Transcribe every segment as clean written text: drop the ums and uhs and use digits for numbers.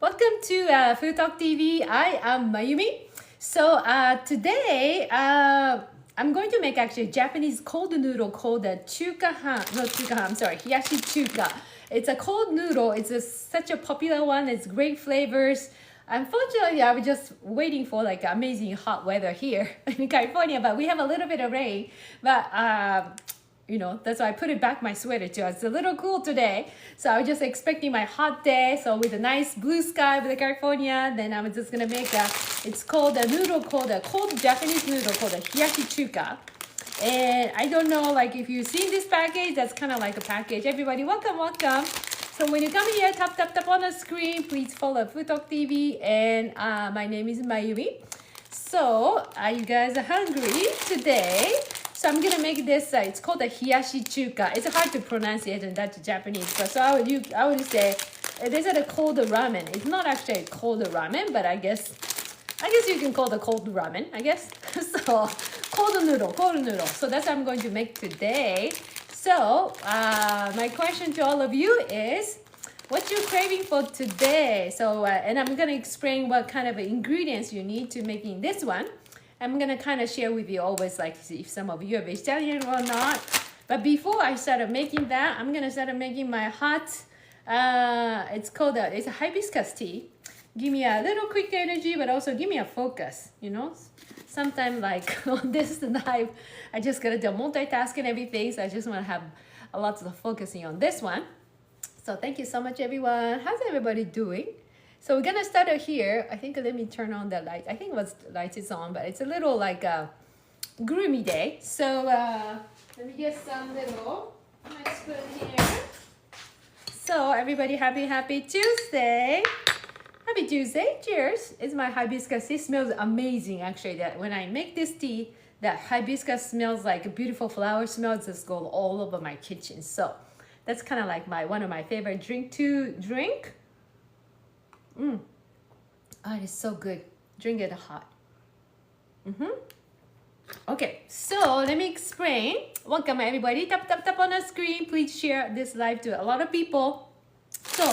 Welcome to FoodtokTV. I am Mayumi. So today I'm going to make actually a Japanese cold noodle called hiyashi chuka. It's a cold noodle. Such a popular one. It's great flavors. Unfortunately, I was just waiting for like amazing hot weather here in California, but we have a little bit of rain. But that's why I put it back my sweater too. It's a little cool today. So I was just expecting my hot day. So with a nice blue sky with California, then I'm just gonna make it's called a noodle called a cold Japanese noodle called a hiyashi chuka. And I don't know, like if you've seen this package, that's kind of like a package. Everybody, welcome, welcome. So when you come here, tap on the screen, please follow FoodtokTV. And my name is Mayumi. So are you guys hungry today? So I'm gonna make this. It's called a hiyashi chuka. It's hard to pronounce it in that Japanese, but so I would say this is a cold ramen. It's not actually a cold ramen, but I guess you can call it cold ramen. I guess so. Cold noodle. So that's what I'm going to make today. So my question to all of you is, what you craving for today? So and I'm gonna explain what kind of ingredients you need to making this one. I'm gonna kind of share with you always, like if some of you are vegetarian or not. But before I start making that, I'm gonna start making my hot. It's a hibiscus tea. Give me a little quick energy, but also give me a focus. Sometimes like on this knife, I just gotta do multitask and everything. So I just wanna have a lot of focusing on this one. So thank you so much, everyone. How's everybody doing? So we're gonna start here. I think let me turn on the light. I think light is on, but it's a little like a gloomy day. So let me get some little nice spoon here. So everybody, happy Tuesday. Happy Tuesday. Cheers. It's my hibiscus tea. It smells amazing actually. That when I make this tea, that hibiscus smells like a beautiful flower smells just go all over my kitchen. So that's kind of like one of my favorite drink to drink. Oh, it is so good. Drink it hot. Okay, so let me explain. Welcome everybody. Tap on the screen. Please share this live to a lot of people. So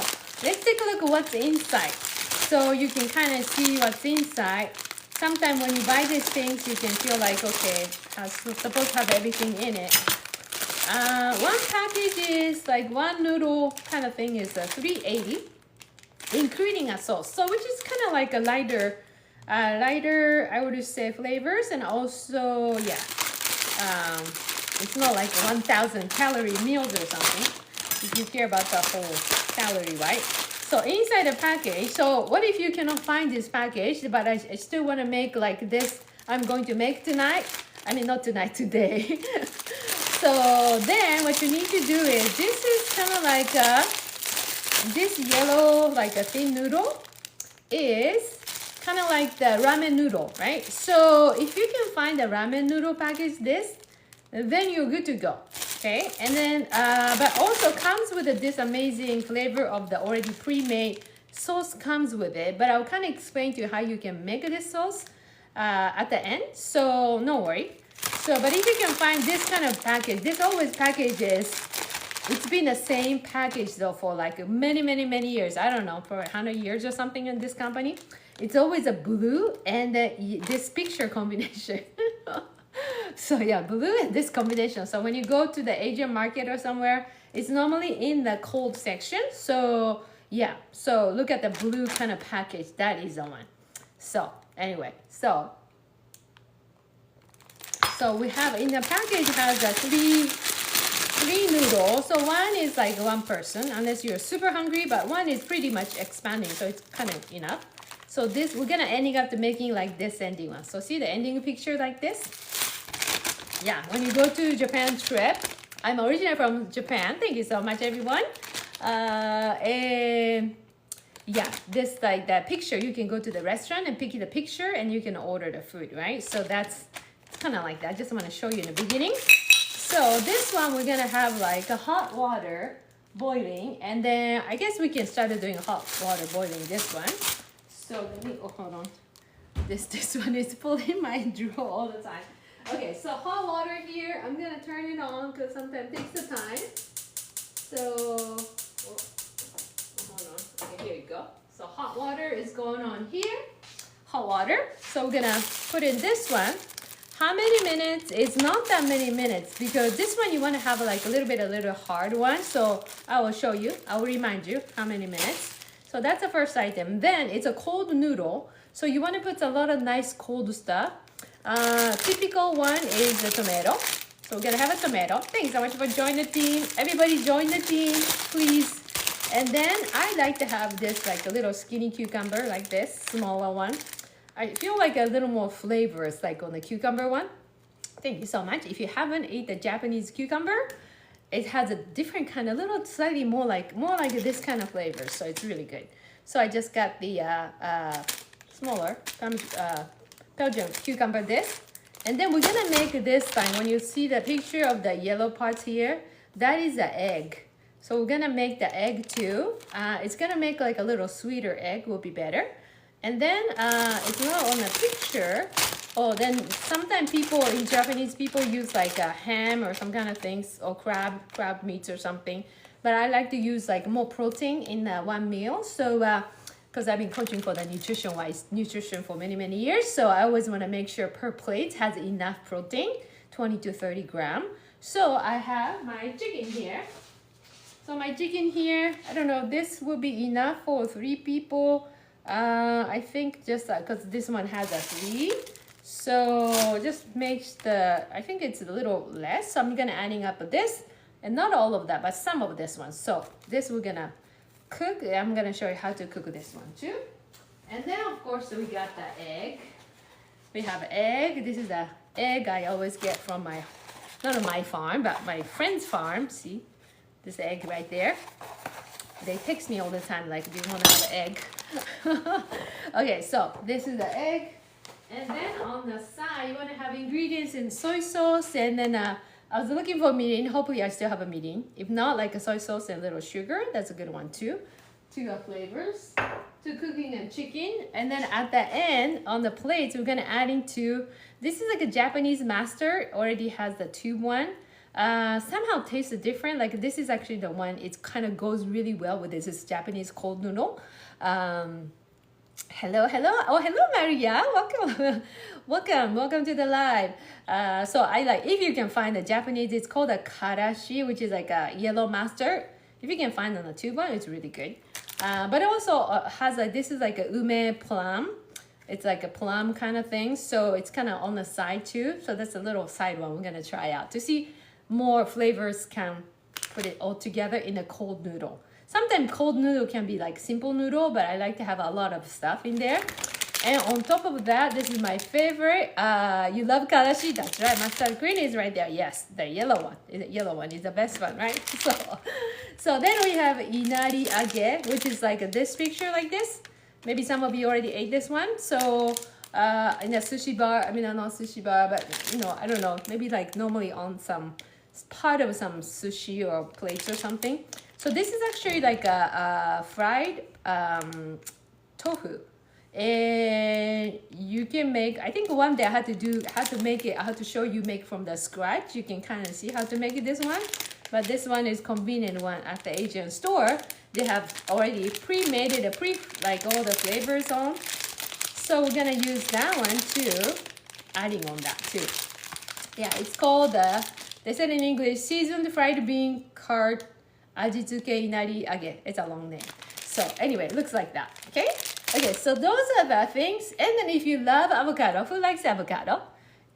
let's take a look at what's inside. So you can kind of see what's inside. Sometimes when you buy these things, you can feel like, okay, I'm supposed to have everything in it. One package is like one noodle kind of thing is $3.80. Including a sauce, so which is kind of like a lighter I would say flavors, and also it's not like 1,000 calorie meals or something if you care about the whole calorie, right? So inside the package, so what if you cannot find this package, but I still want to make like this I'm going to make tonight, I mean not tonight, today. So then what you need to do is, this is kind of like this yellow, like a thin noodle, is kind of like the ramen noodle, right? So if you can find the ramen noodle package, then you're good to go, okay? And then, but also comes with this amazing flavor of the already pre-made sauce comes with it. But I'll kind of explain to you how you can make this sauce at the end, so no worry. So, but if you can find this kind of package, this always packages. It's been the same package though for like many years. I don't know, for 100 years or something in this company. It's always a blue and this picture combination. So yeah, blue and this combination. So when you go to the Asian market or somewhere, it's normally in the cold section. So yeah, so look at the blue kind of package. That is the one. So anyway, so we have in the package has a three noodles. So one is like one person, unless you're super hungry, but one is pretty much expanding, so it's kind of enough. So this, we're gonna ending up to making like this ending one. So see the ending picture like this? Yeah, when you go to Japan trip, I'm originally from Japan. Thank you so much, everyone. And yeah, this like that picture, you can go to the restaurant and pick the picture and you can order the food, right? So that's kind of like that. I just want to show you in the beginning. So this one, we're gonna have like a hot water boiling, and then I guess we can start doing hot water boiling this one. So let me, hold on. This one is pulling my drawer all the time. Okay, so hot water here. I'm gonna turn it on because sometimes it takes the time. So, hold on. Okay, here you go. So hot hot water is going on here. Hot water. So we're gonna put in this one. How many minutes? It's not that many minutes because this one you want to have like a little hard one. So I will show you. I will remind you how many minutes. So that's the first item. Then it's a cold noodle. So you want to put a lot of nice cold stuff. Typical one is the tomato. So we're gonna have a tomato. Thanks so much for joining the team. Everybody join the team, please. And then I like to have this like a little skinny cucumber like this, smaller one. I feel like a little more flavors like on the cucumber one. Thank you so much. If you haven't eaten the Japanese cucumber, it has a different kind of little slightly more like this kind of flavor. So it's really good. So I just got the smaller Belgian cucumber this. And then we're gonna make this time. When you see the picture of the yellow parts here, that is the egg. So we're gonna make the egg too. It's gonna make like a little sweeter egg will be better. And then it's not on the picture. Oh, then sometimes people in Japanese people use like a ham or some kind of things or crab meats or something. But I like to use like more protein in one meal. So because I've been coaching for the nutrition for many years, so I always want to make sure per plate has enough protein, 20 to 30 grams. So I have my chicken here. So my chicken here, I don't know, this will be enough for 3 people. I think just because this one has a 3, so just makes I think it's a little less. So I'm gonna adding up this, and not all of that, but some of this one. So this we're gonna cook. I'm gonna show you how to cook this one too. And then of course we got the egg. We have egg. This is the egg I always get from not on my farm, but my friend's farm. See this egg right there. They text me all the time like, do you want to have an egg? Okay, so this is the egg. And then on the side, you want to have ingredients in soy sauce. And then I was looking for a meeting. Hopefully I still have a meeting. If not, like a soy sauce and a little sugar. That's a good one too. 2 flavors. 2 cooking and chicken. And then at the end, on the plates, we're going to add into, this is like a Japanese master. Already has the tube one. Somehow tastes different. Like this is actually the one, it kind of goes really well with this Japanese cold noodle. Hello. Oh, hello, Maria. Welcome to the live. So I like, if you can find the Japanese, it's called a karashi, which is like a yellow master. If you can find on the tube one, it's really good. But it also has like, this is like a ume plum. It's like a plum kind of thing. So it's kind of on the side too. So that's a little side one we're going to try out to see more flavors can put it all together in a cold noodle. Sometimes cold noodle can be like simple noodle, but I like to have a lot of stuff in there. And on top of that, this is my favorite. You love karashi? That's right. Mustard green is right there. Yes, the yellow one. The yellow one is the best one, right? So then we have inari age, which is like this picture like this. Maybe some of you already ate this one. So in a sushi bar, I mean, not sushi bar, but you know, I don't know. Maybe like normally on some part of some sushi or plates or something. So this is actually like a fried tofu, and you can make, I think one day I had to show you make from the scratch. You can kind of see how to make it this one, but this one is convenient one at the Asian store. They have already pre-made it, like all the flavors on. So we're gonna use that one too, adding on that too. Yeah, it's called they said in English, seasoned fried bean curd ajizuke inari age. It's a long name. So anyway, it looks like that. Okay, so those are the things. And then if you love avocado, who likes avocado?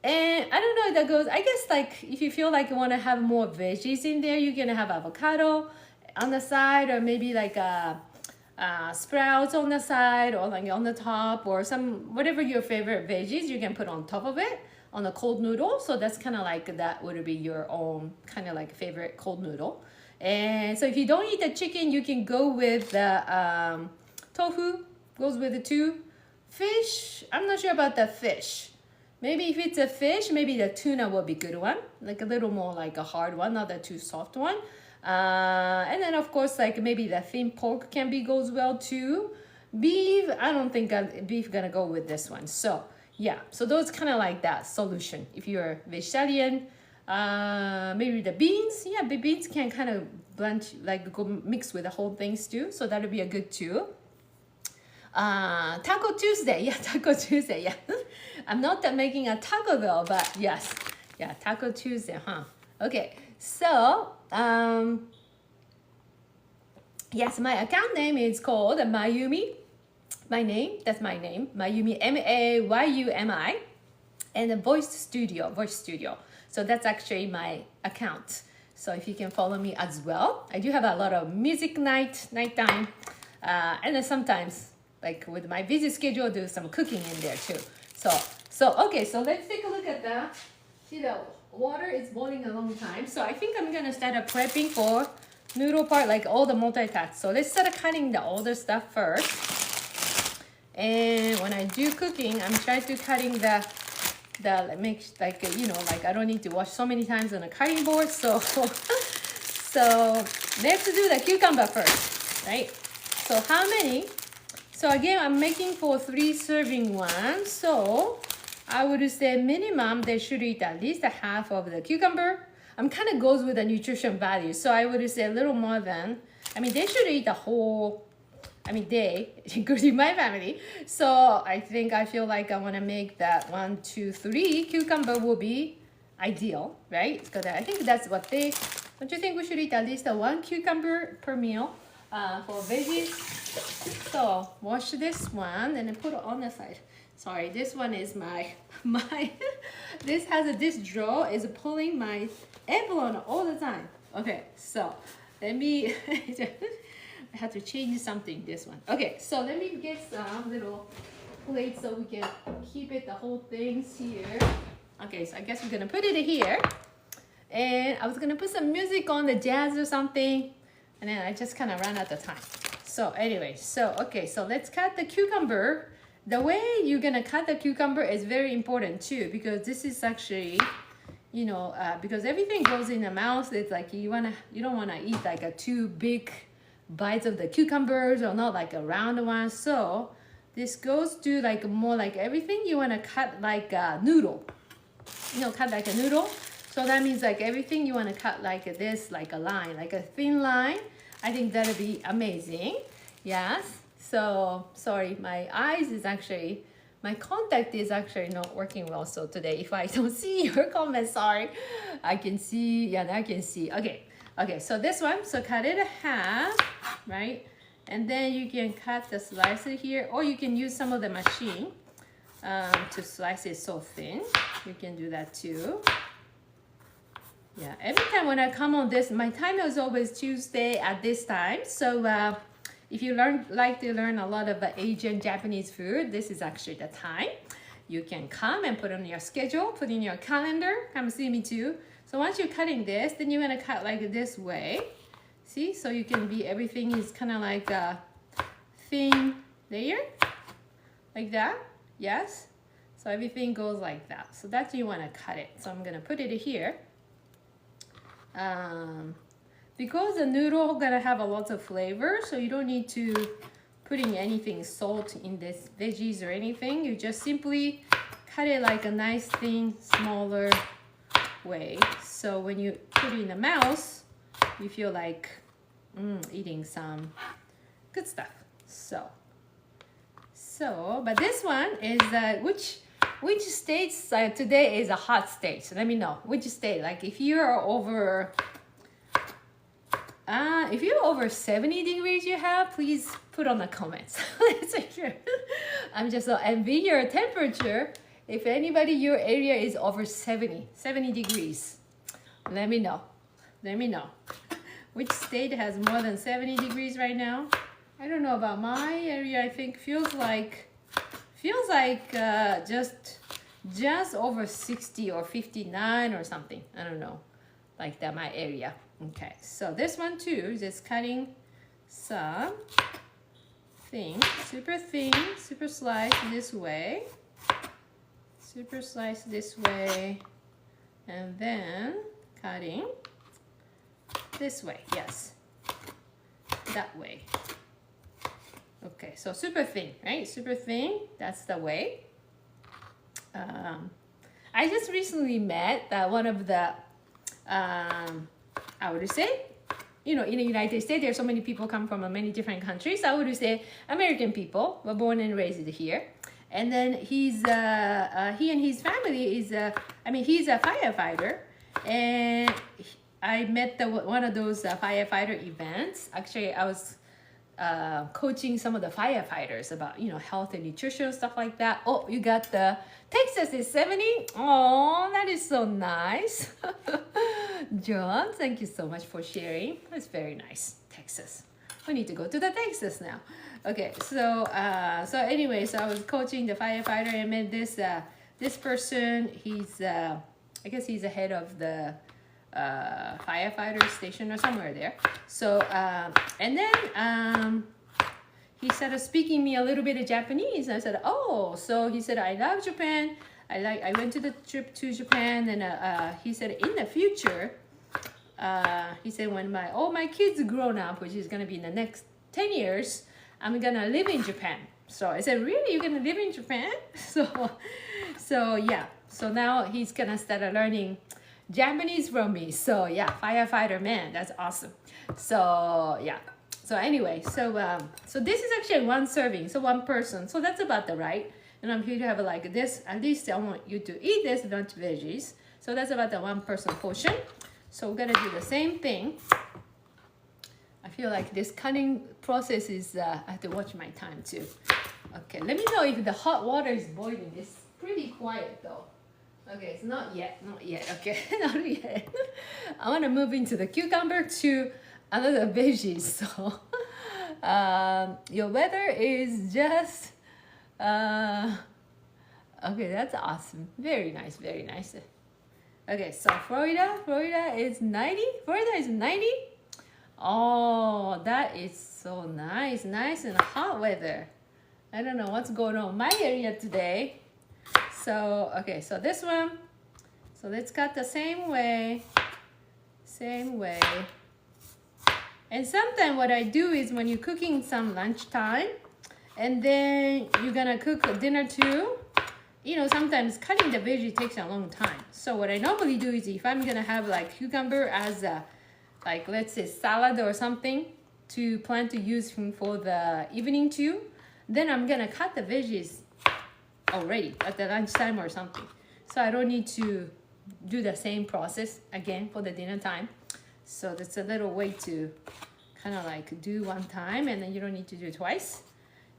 And I don't know if that goes, I guess like if you feel like you want to have more veggies in there, you're gonna have avocado on the side, or maybe like sprouts on the side, or like on the top, or some whatever your favorite veggies you can put on top of it on a cold noodle. So that's kind of like, that would be your own kind of like favorite cold noodle. And so if you don't eat the chicken, you can go with the tofu, goes with the 2. Fish, I'm not sure about the fish. Maybe if it's a fish, maybe the tuna will be a good one, like a little more like a hard one, not the too soft one. And then of course, like maybe the thin pork goes well too. Beef, I don't think beef gonna go with this one. So yeah, so those kind of like that solution. If you're vegetarian, maybe the beans, yeah, the beans can kind of blend, like go mix with the whole things too. So that'll be a good too. Taco Tuesday. Yeah, Taco Tuesday. Yeah. I'm not making a taco though, but yes. Yeah, Taco Tuesday, huh? Okay. So, yes, my account name is called Mayumi. My name, that's my name. Mayumi, Mayumi. And a voice studio. So that's actually my account. So if you can follow me as well. I do have a lot of music nighttime. And then sometimes, like with my busy schedule, do some cooking in there too. Okay, so let's take a look at that. See, the water is boiling a long time. So I think I'm gonna start prepping for noodle part, like all the multitask. So let's start cutting the older stuff first. And when I do cooking, I'm trying to cutting the make like like I don't need to wash so many times on a cutting board. So let's do the cucumber first, right? So how many? So again, I'm making for 3 serving ones. So I would say minimum they should eat at least a half of the cucumber. I'm kind of goes with the nutrition value. So I would say a little more than, they should eat the whole, day, including my family. So I feel like I want to make that 1, 2, 3 cucumber will be ideal, right? Because I think that's what don't you think we should eat at least 1 cucumber per meal for veggies? So wash this one and then put it on the side. Sorry, this one is my this drawer is pulling my apron all the time. Okay, so let me I have to change something, this one. Okay, so let me get some little plates so we can keep it, the whole thing's here. Okay, so I guess we're gonna put it here. And I was gonna put some music on, the jazz or something, and then I just kind of ran out of time. So anyway, okay, so let's cut the cucumber. The way you're gonna cut the cucumber is very important too, because this is actually, because everything goes in the mouth. It's like you don't wanna eat like a 2 big bites of the cucumbers or not like a round one. So this goes to like more like everything you wanna cut like a noodle. Cut like a noodle. So that means like everything you wanna cut like this, like a line, like a thin line. I think that'll be amazing. Yes. So sorry, my contact is actually not working well. So today, if I don't see your comments, sorry. I can see, yeah, I can see. Okay, so this one, so cut it in half, right? And then you can cut the slicer here, or you can use some of the machine to slice it so thin. You can do that too. Yeah, every time when I come on this, my time is always Tuesday at this time. So if you like to learn a lot of Asian, Japanese food, this is actually the time. You can come and put on your schedule, put in your calendar, come see me too. So once you're cutting this, then you're gonna cut like this way. See, so you can be, everything is kind of like a thin layer, like that, yes. So everything goes like that. So that's you wanna cut it. So I'm gonna put it here. Because the noodle gonna have a lot of flavor, so you don't need to putting anything salt in this veggies or anything. You just simply cut it like a nice thin, smaller way. So when you put it in the mouth, you feel like eating some good stuff. But this one is which states today is a hot state. So let me know which state. Like if you're over 70 degrees you have, please put on the comments. Let's make sure. I'm just so envy your temperature. If anybody your area is over 70 degrees, let me know. Which state has more than 70 degrees right now? I don't know about my area. I think feels like just over 60 or 59 or something. I don't know, like that, my area. Okay, so this one too, just cutting some thin, super slice this way, and then cutting this way, yes, that way. Okay, so super thin, right? Super thin, that's the way. I just recently met one of the, I would say, you know, in the United States, there's so many people come from many different countries. I would say American people were born and raised here. And then he and his family is, he's a firefighter. And I met one of those firefighter events. Actually, I was coaching some of the firefighters about, you know, health and nutrition, stuff like that. Oh, you got the Texas is 70. Oh, that is so nice. John, thank you so much for sharing. That's very nice. Texas. We need to go to the Texas now. Okay, so anyway, so I was coaching the firefighter and met this person. He's I guess he's the head of the firefighter station or somewhere there. So and then he started speaking me a little bit of Japanese. I said, oh, so he said, I love Japan. I went to the trip to Japan, and he said, in the future, he said, when all my kids grown up, which is gonna be in the next 10 years, I'm gonna live in Japan. So I said, really, you're gonna live in Japan? So yeah. So now he's gonna start learning Japanese from me. So yeah, firefighter man, that's awesome. So yeah. So anyway, so this is actually one serving, so one person. So that's about the right. And I'm here to have like this. At least I want you to eat this lunch veggies. So that's about the one person portion. So we're gonna do the same thing. I feel like this cutting process is, I have to watch my time too. Okay, let me know if the hot water is boiling. It's pretty quiet though. Okay, it's not yet, okay, not yet. I wanna move into the cucumber to another veggie. So your weather is just, okay, that's awesome. Very nice, very nice. Okay, so Florida is 90. Florida is 90. Oh, that is so nice and hot weather. I don't know what's going on in my area today. So, okay, so this one. So let's cut the same way. And sometimes what I do is when you're cooking some lunchtime, and then you're gonna cook dinner too, you know, sometimes cutting the veggie takes a long time. So what I normally do is if I'm gonna have like cucumber as a, like let's say salad or something to plan to use for the evening too, then I'm gonna cut the veggies already at the lunchtime or something. So I don't need to do the same process again for the dinner time. So that's a little way to kind of like do one time and then you don't need to do it twice.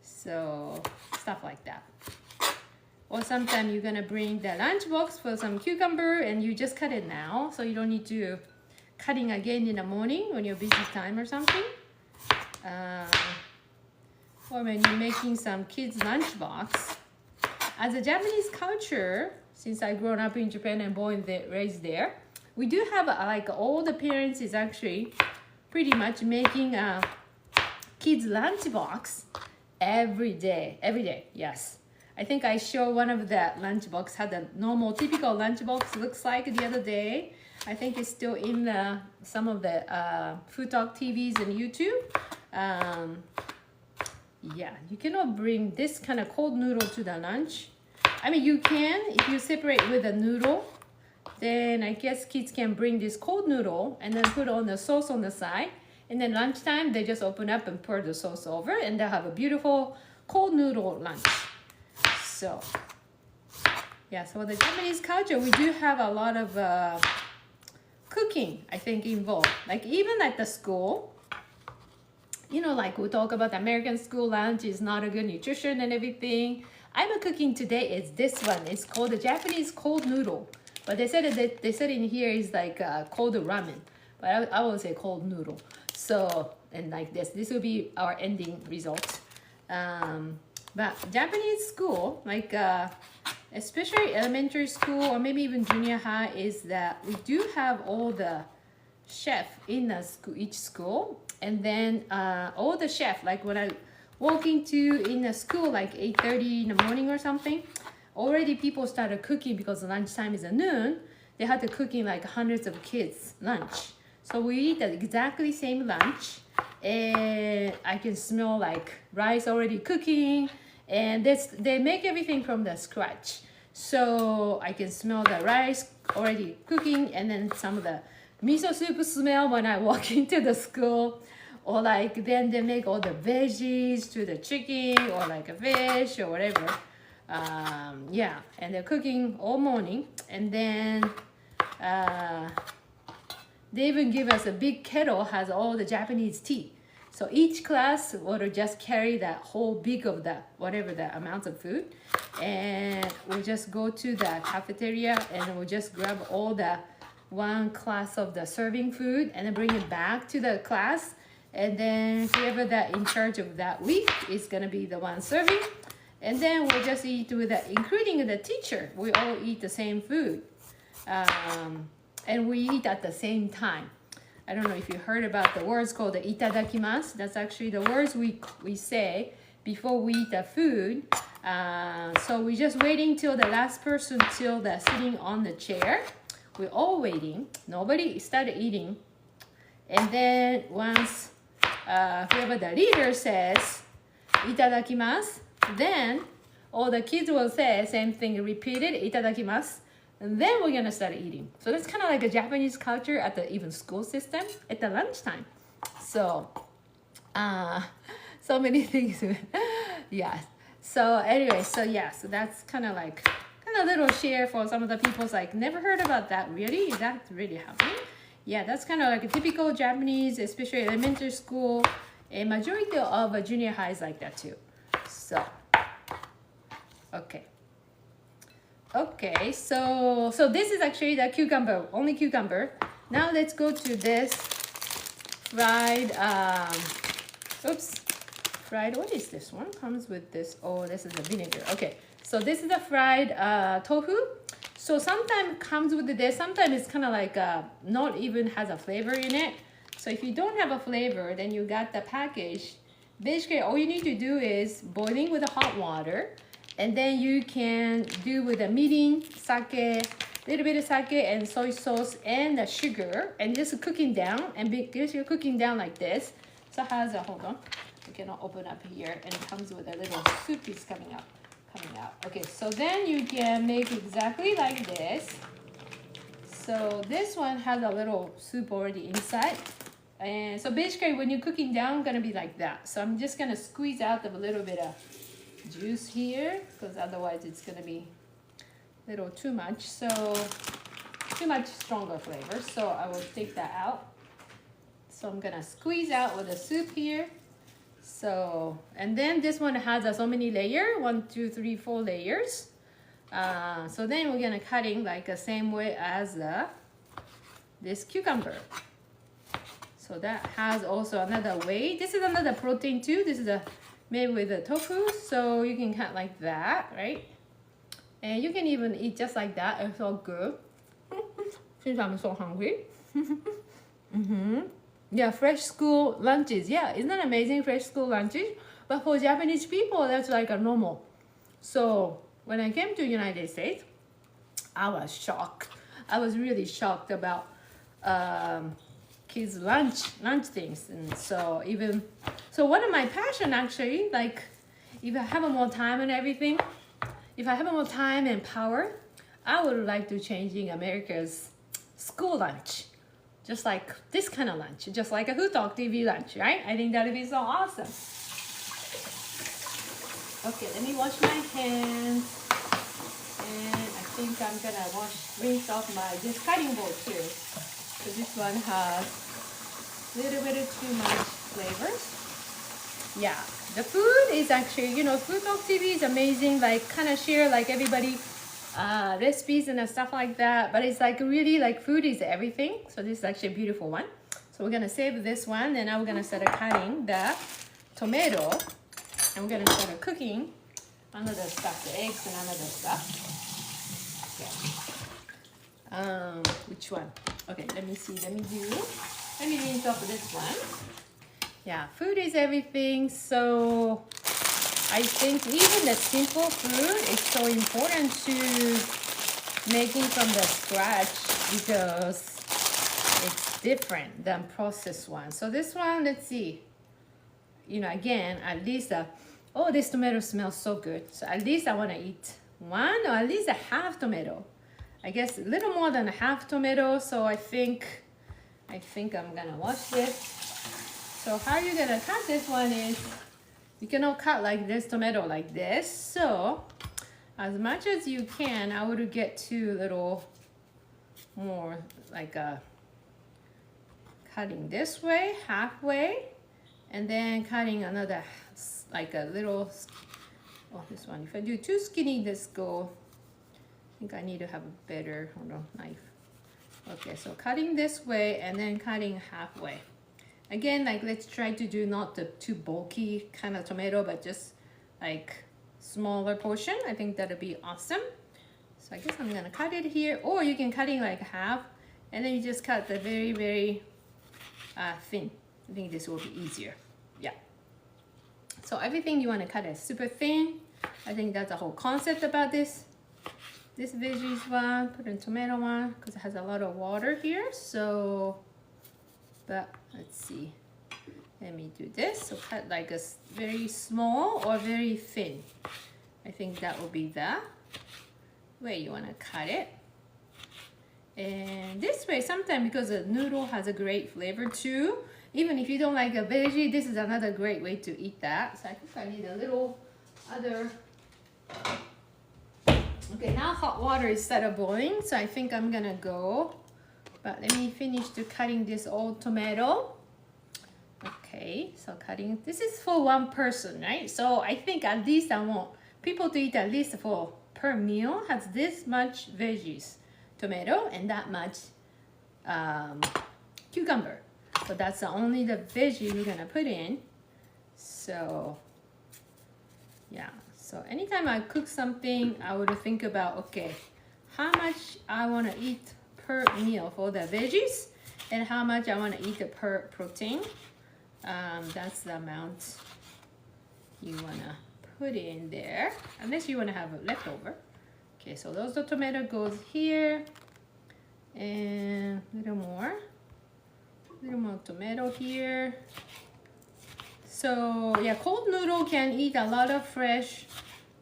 So stuff like that. Or sometimes you're gonna bring the lunch box for some cucumber and you just cut it now. So you don't need to cutting again in the morning when you're busy time or something. Or when you're making some kids lunch box. As a Japanese culture, since I grown up in Japan and born there, raised there, we do have like all the parents is actually pretty much making a kids lunch box every day, yes. I think I showed one of the lunch box how the normal typical lunch box looks like the other day. I think it's still in some of the FoodtokTVs and YouTube. Yeah, you cannot bring this kind of cold noodle to the lunch. I mean, you can if you separate with a noodle. Then I guess kids can bring this cold noodle and then put on the sauce on the side. And then lunchtime, they just open up and pour the sauce over and they'll have a beautiful cold noodle lunch. So, yeah, so the Japanese culture, we do have a lot of cooking, I think, involved. Like even at the school, you know, like we talk about American school lunch is not a good nutrition and everything. I'm cooking today is this one. It's called the Japanese cold noodle. But they said in here is like cold ramen. But I will say cold noodle. So, and like this will be our ending result. But Japanese school, like especially elementary school or maybe even junior high, is that we do have all the chef in the school, each school. And then all the chef, like when I walk into in a school like 8:30 in the morning or something, already people started cooking because lunchtime is at noon. They had to cooking like hundreds of kids lunch. So we eat the exactly same lunch, and I can smell like rice already cooking, and they make everything from the scratch. So I can smell the rice already cooking, and then some of the miso soup smell when I walk into the school, or like then they make all the veggies to the chicken or like a fish or whatever. Yeah, and they're cooking all morning, and then they even give us a big kettle has all the Japanese tea. So each class will just carry that whole big of that, whatever the amount of food. And we'll just go to the cafeteria and we'll just grab all the one class of the serving food and then bring it back to the class. And then whoever that in charge of that week is gonna be the one serving. And then we'll just eat with the, including the teacher. We all eat the same food. And we eat at the same time. I don't know if you heard about the words called the itadakimasu. That's actually the words we say before we eat the food. So we're just waiting till the last person till they're sitting on the chair. We're all waiting. Nobody started eating. And then once whoever the leader says itadakimasu, then all the kids will say same thing repeated, itadakimasu. And then we're gonna start eating. So that's kind of like a Japanese culture at the even school system at the lunchtime. So, so many things. Yeah. So anyway, so yeah, so that's kind of like a little share for some of the people's like never heard about that. Really, is that really happening? Yeah, that's kind of like a typical Japanese, especially elementary school. A majority of junior high is like that too. So, okay. Okay, so this is actually the cucumber, only cucumber. Now let's go to this fried, fried, what is this one? Comes with this, oh, this is the vinegar. Okay, so this is the fried tofu. So sometimes comes with this, sometimes it's kind of like not even has a flavor in it. So if you don't have a flavor, then you got the package. Basically, all you need to do is boiling with the hot water. And then you can do with the mirin, sake, little bit of sake and soy sauce and the sugar, and just cooking down. And because you're cooking down like this, so it has a, hold on, we cannot open up here, and it comes with a little soup piece coming out. Okay, so then you can make exactly like this. So this one has a little soup already inside. And so basically when you're cooking down, gonna be like that. So I'm just gonna squeeze out of a little bit of juice here, because otherwise it's gonna be a little too much, so too much stronger flavor. So I will take that out. So I'm gonna squeeze out with the soup here. So, and then this one has so many layers, 1, 2, 3, 4 layers. So then we're gonna cutting like the same way as this cucumber. So that has also another way. This is another protein too. This is made with the tofu, so you can cut like that, right? And you can even eat just like that. It's so good. Since I'm so hungry. Yeah, fresh school lunches. Yeah, isn't that amazing? Fresh school lunches. But for Japanese people, that's like a normal. So when I came to United States, I was shocked. I was really shocked about kids lunch things. And so one of my passion actually, like if I have more time and everything, if I have more time and power, I would like to changing America's school lunch, just like this kind of lunch, just like a FoodtokTV lunch, right? I think that would be so awesome. Okay, let me wash my hands, and I think I'm gonna rinse off this cutting board too. So this one has a little bit of too much flavors. Yeah, the food is actually, you know, FoodtokTV is amazing, like kind of share like everybody recipes and stuff like that, but it's like really like food is everything. So this is actually a beautiful one. So we're gonna save this one, and now we're gonna start cutting the tomato, and we're gonna start cooking another stuff, the eggs and another stuff. Okay. Which one? Okay, let me see. Let me rinse off this one. Yeah, food is everything. So I think even the simple food is so important to making from the scratch, because it's different than processed one. So this one, let's see. You know, again, at least oh, this tomato smells so good. So at least I want to eat one or at least a half tomato. I guess a little more than a half tomato. So I think I think I'm gonna wash this. So how you're gonna cut this one is, you cannot cut like this tomato like this. So as much as you can, I would get to a little more like a cutting this way, halfway, and then cutting another like a little, oh, this one. If I do too skinny, this go, I think I need to have a better, hold on, knife. Okay, so cutting this way and then cutting halfway. Again, like let's try to do not the too bulky kind of tomato, but just like smaller portion. I think that'll be awesome. So I guess I'm gonna cut it here, or you can cut it like half, and then you just cut the very, very thin. I think this will be easier. Yeah. So everything you want to cut is super thin. I think that's the whole concept about this. This veggies one, put in tomato one, because it has a lot of water here. So, but let's see. Let me do this. So cut like a very small or very thin. I think that will be the way you want to cut it. And this way, sometimes because the noodle has a great flavor too, even if you don't like a veggie, this is another great way to eat that. So I think I need a little other. Okay, now hot water is started boiling, so I think I'm gonna go. But let me finish the cutting this old tomato. Okay, so cutting. This is for one person, right? So I think at least I want people to eat at least for per meal has this much veggies, tomato, and that much cucumber. So that's the only the veggie we're gonna put in. So yeah, so anytime I cook something, I would think about, okay, how much I wanna eat per meal for the veggies and how much I wanna eat per protein. That's the amount you wanna put in there, unless you wanna have a leftover. Okay, so those the tomato goes here, and a little more tomato here. So yeah, cold noodle can eat a lot of fresh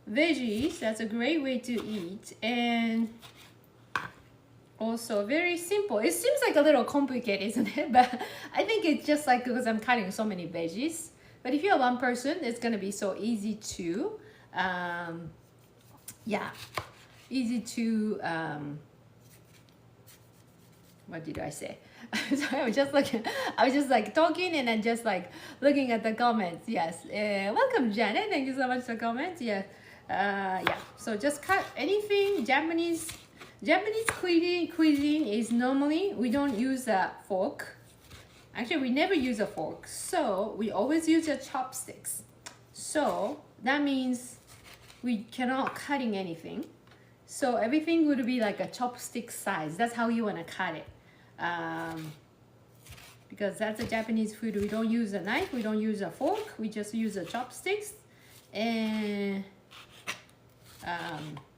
veggies. That's a great way to eat, and also very simple. It seems like a little complicated, isn't it? But I think it's just like because I'm cutting so many veggies. But if you're one person, it's gonna be so easy to, yeah, easy to, what did I say? Sorry, I was just like talking and then just like looking at the comments. Yes, welcome Janet. Thank you so much for comments. Yeah, yeah. So just cut anything. Japanese cuisine is normally we don't use a fork. Actually, we never use a fork. So we always use a chopsticks. So that means we cannot cutting anything. So everything would be like a chopstick size. That's how you want to cut it. Because that's a Japanese food. We don't use a knife. We don't use a fork. We just use a chopsticks. And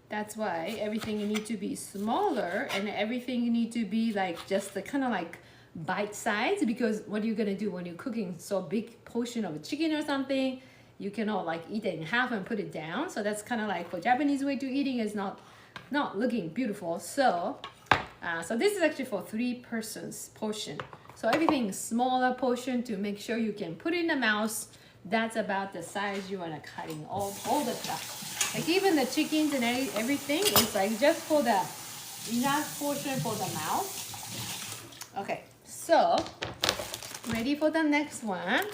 that's why everything need to be smaller and everything need to be like just the kind of like bite size, because what are you gonna do when you're cooking so big portion of a chicken or something? You cannot like eat it in half and put it down. So that's kind of like for Japanese way to eating is not looking beautiful. So so this is actually for 3 persons portion. So everything smaller portion to make sure you can put in the mouth. That's about the size you wanna cutting all the stuff. Like even the chickens and everything is like just for the enough portion for the mouth. Okay, so ready for the next one.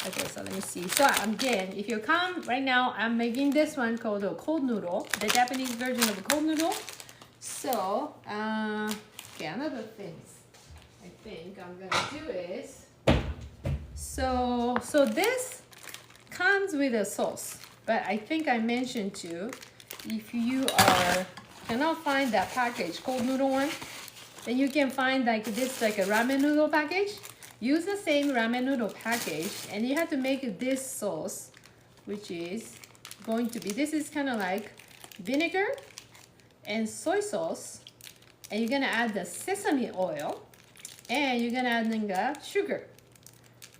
Okay, so let me see. So again, if you come right now, I'm making this one called a cold noodle, the Japanese version of a cold noodle. So, okay, another thing I think I'm gonna do is, so this comes with a sauce, but I think I mentioned too, if you cannot find that package, cold noodle one, then you can find like this, like a ramen noodle package. Use the same ramen noodle package, and you have to make this sauce, which is going to be, this is kind of like vinegar and soy sauce, and you're gonna add the sesame oil, and you're gonna add the sugar.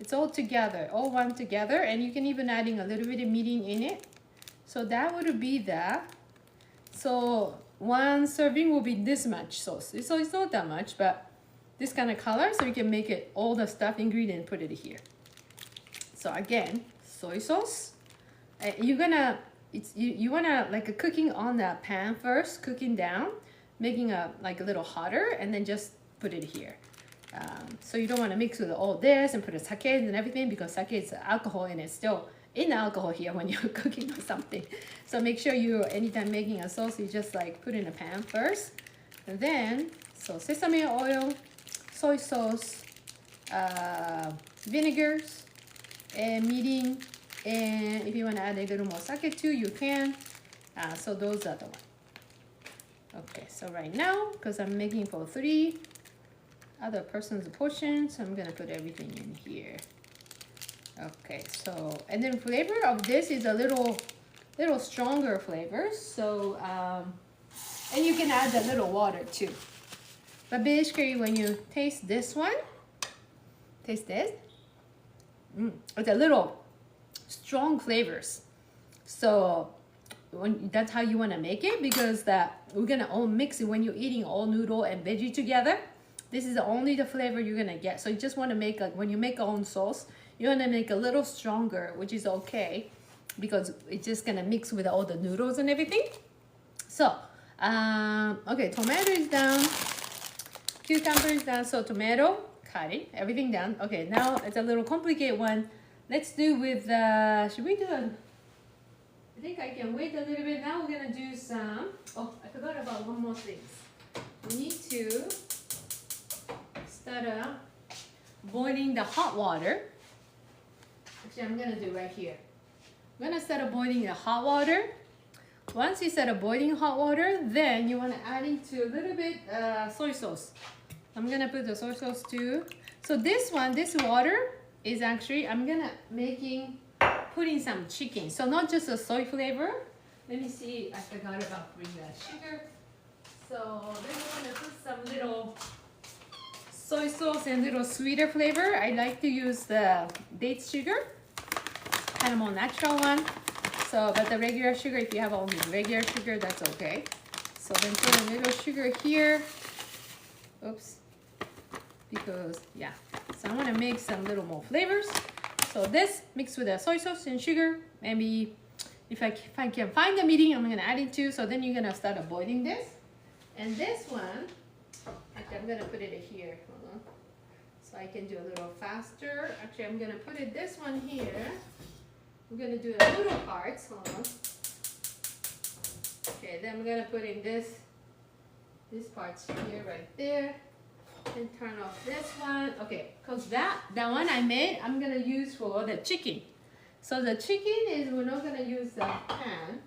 It's all together, all one together, and you can even adding a little bit of meat in it. So that would be that. So one serving will be this much sauce. So it's not that much, but this kind of color, so you can make it all the stuff ingredient, put it here. So again, soy sauce. You're gonna, you wanna like cooking on the pan first, cooking down, making a like a little hotter, and then just put it here. So you don't want to mix with all this and put a sake and everything, because sake is alcohol and it's still in alcohol here when you're cooking or something. So make sure you, anytime making a sauce, you just like put in a pan first, and then so sesame oil, soy sauce, vinegars, and mirin, and if you want to add a little more sake too, you can. So those are the ones. Okay, so right now, because I'm making for 3 other person's portion, so I'm gonna put everything in here. Okay, so and then flavor of this is a little stronger flavors. So and you can add a little water too. But basically, when you taste this one, taste this. It's a little strong flavors. So that's how you want to make it, because that we're gonna all mix it when you're eating all noodle and veggie together. This is only the flavor you're gonna get. So you just want to make when you make your own sauce, you want to make a little stronger, which is okay, because it's just gonna mix with all the noodles and everything. So okay, tomato is down, cucumber is down. So tomato, cut it, everything down. Okay, now it's a little complicated one. Let's do with should we do a, I think I can wait a little bit. Now we're gonna do some, oh, I forgot about one more thing. We need to start boiling the hot water. Actually, I'm gonna do right here. I'm gonna start boiling the hot water. Once you start boiling hot water, then you wanna add into a little bit soy sauce. I'm gonna put the soy sauce too. So this one, this water is actually, I'm gonna putting some chicken. So not just a soy flavor. Let me see, I forgot about bringing that sugar. So then we're gonna put some little soy sauce and little sweeter flavor. I like to use the date sugar, kind of more natural one. So, but the regular sugar, if you have only regular sugar, that's okay. So then put a little sugar here. Oops. Because, yeah. So I want to make some little more flavors. So this mixed with the soy sauce and sugar. Maybe if I can find the mirin, I'm going to add it too. So then you're going to start boiling this. And this one, actually I'm going to put it here. Hold on. So I can do a little faster. Actually, I'm going to put it this one here. We're going to do a little parts. Hold on. Okay, then I'm going to put in this parts here, right there. And turn off this one. Okay, because that one I made, I'm going to use for the chicken. So the chicken is, we're not going to use the pan.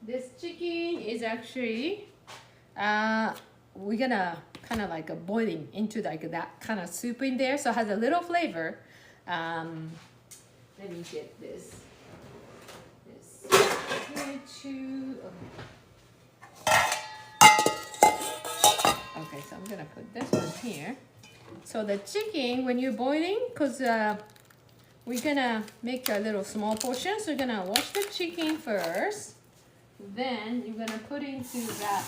This chicken is actually, we're going to kind of like a boiling into like that kind of soup in there. So it has a little flavor. Let me get this here too. Okay, so I'm gonna put this one here. So the chicken, when you're boiling, because we're gonna make a little small portion, so you're gonna wash the chicken first. Then you're gonna put into that